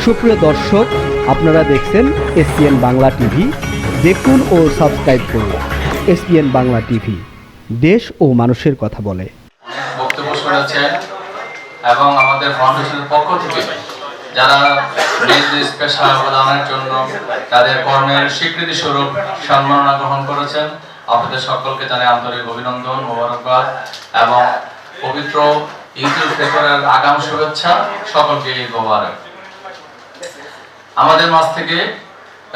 সুপ্রিয় দর্শক, আপনারা দেখছেন এসপিএন বাংলা টিভি। দেখুন ও সাবস্ক্রাইব করুন এসপিএন বাংলা টিভি, দেশ ও মানুষের কথা বলে। বক্তব্য শুনেছেন এবং আমাদের ফাউন্ডেশনের পক্ষ থেকে যারা নিজ নিজ পেশা অবদানের জন্য তাদের কর্মের স্বীকৃতি স্বরূপ সম্মাননা গ্রহণ করেছেন, আপনাদের সকলকে জানাই আন্তরিক অভিনন্দন, মোবারকবাদ এবং পবিত্র ঈদ উল ফিতরের আগাম শুভেচ্ছা। সকলকে ঈদ মোবারক। আমাদের মাঝ থেকে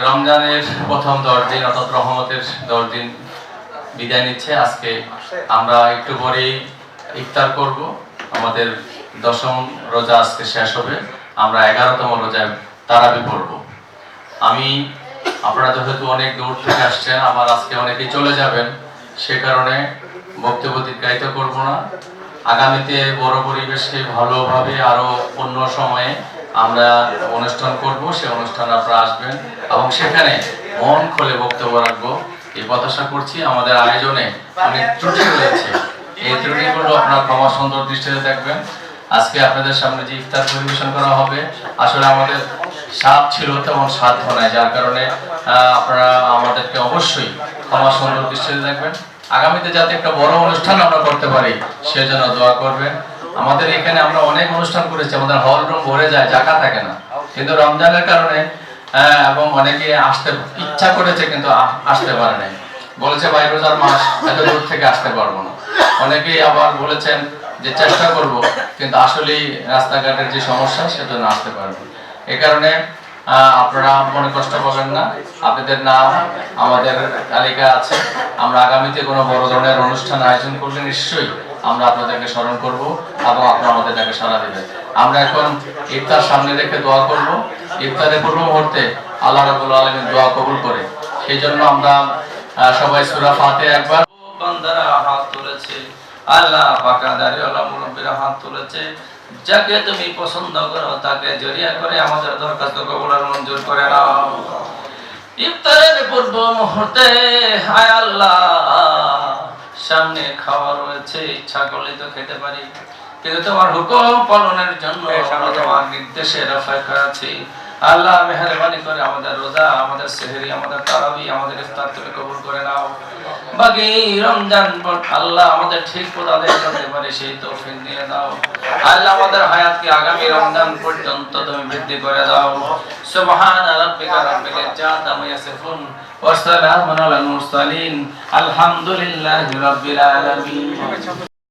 রমজানের প্রথম 10 দিন অর্থাৎ রহমতের 10 দিন বিদায় নিচ্ছে। আজকে আমরা একটু পরেই ইফতার করব। আমাদের 10ম রোজা আজকে শেষ হবে, আমরা 11তম রোজায় তারাবি পড়ব। আপনারা যেহেতু অনেক দূর থেকে আসছেন, আবার আজকে অনেকেই চলে যাবেন, সে কারণে বক্তব্য দীর্ঘায়িত করব না। আগামীতে বড় পরিবেশে ভালোভাবে আরো অন্য সময়ে আমরা অনুষ্ঠান করব, সেই অনুষ্ঠানে আপনারা আসবেন এবং সেখানে মন খুলে বক্তব্য রাখবো এই প্রত্যাশা করছি। আমাদের আয়োজনে অনেক ত্রুটি রয়েছে, এই ত্রুটিগুলো আপনারা ক্ষমা সুন্দর দৃষ্টিতে দেখবেন। আজকে আপনাদের সামনে যে ইফতার পরিবেশন করা হবে, আসলে আমাদের স্বাদ ছিল তেমন সাধ্য নাই, যার কারণে আপনারা আমাদেরকে অবশ্যই ক্ষমা সুন্দর দৃষ্টিতে দেখবেন। আগামীতে যাতে একটা বড় অনুষ্ঠান আমরা করতে পারি সেজন্য দোয়া করবেন। আমাদের এখানে আমরা অনেক অনুষ্ঠান করেছি, আমাদের হল রুম ভরে যায়, জায়গা থাকে না, কিন্তু রমজানের কারণে এবং অনেকে আসতে ইচ্ছা করেছে কিন্তু আসতে পারে নাই, বলেছে ভাই রোজার মাস, এত দূর থেকে আসতে পারবো না। অনেকেই আবার বলেছেন যে চেষ্টা করব, কিন্তু আসলেই রাস্তাঘাটের যে সমস্যা সেজন্য আসতে পারবো। এই কারণে আপনারা মনে কষ্ট পাবেন না, আপনাদের নাম আমাদের তালিকা আছে। আমরা আগামীতে কোনো বড় ধরনের অনুষ্ঠান আয়োজন করলে নিশ্চয়ই আমরা আপনাদেরকে স্মরণ করব এবং আপনারা আমাদের ডাকে সাড়া দেবেন। আমরা এখন ইফতার সামনে রেখে দোয়া করব। ইফতারের পূর্ব মুহূর্তে আল্লাহ রাব্বুল আলামিন দোয়া কবুল করে, সেই জন্য আমরা সবাই সূরা ফাতিহা একবার। বান্দারা হাত তুলেছে, আল্লাহ পাকাদারি আল্লাহ মুরব্বিরা হাত তুলেছে, যাকে তুমি পছন্দ করো তাকে জড়িয়ে করে আমাদের দরখাস্ত কবুল আর মঞ্জুর করে নাও। ইফতারের পূর্ব মুহূর্তে হায় আল্লাহ, সামনে খাওয়া রয়েছে, ইচ্ছা করলে তো খেতে পারি, কিন্তু তোমার হুকুম পালনের জন্য আমরা তোমার নির্দেশের অপেক্ষায় আছি। আল্লাহ মেহেরবানি করে আমাদের রোজা, আমাদের সেহরি, আমাদের তারাবি, আমাদের ইফতার তুমি কবুল করে নাও। বাকি রমজান আল্লাহ আমাদের ঠিক পথ আদায় করতে পারে সেই তৌফিক দিয়ে দাও। আল্লাহ আমাদের হায়াতকে আগামী রমজান পর্যন্ত তুমি বৃদ্ধি করে দাও। সুবহান রাব্বিকা রাব্বিল ইজ্জাতি আম্মা ইয়াসিফুন ওয়া সালামুন আলাল মুরসালিন, আলহামদুলিল্লাহি রাব্বিল আলামিন।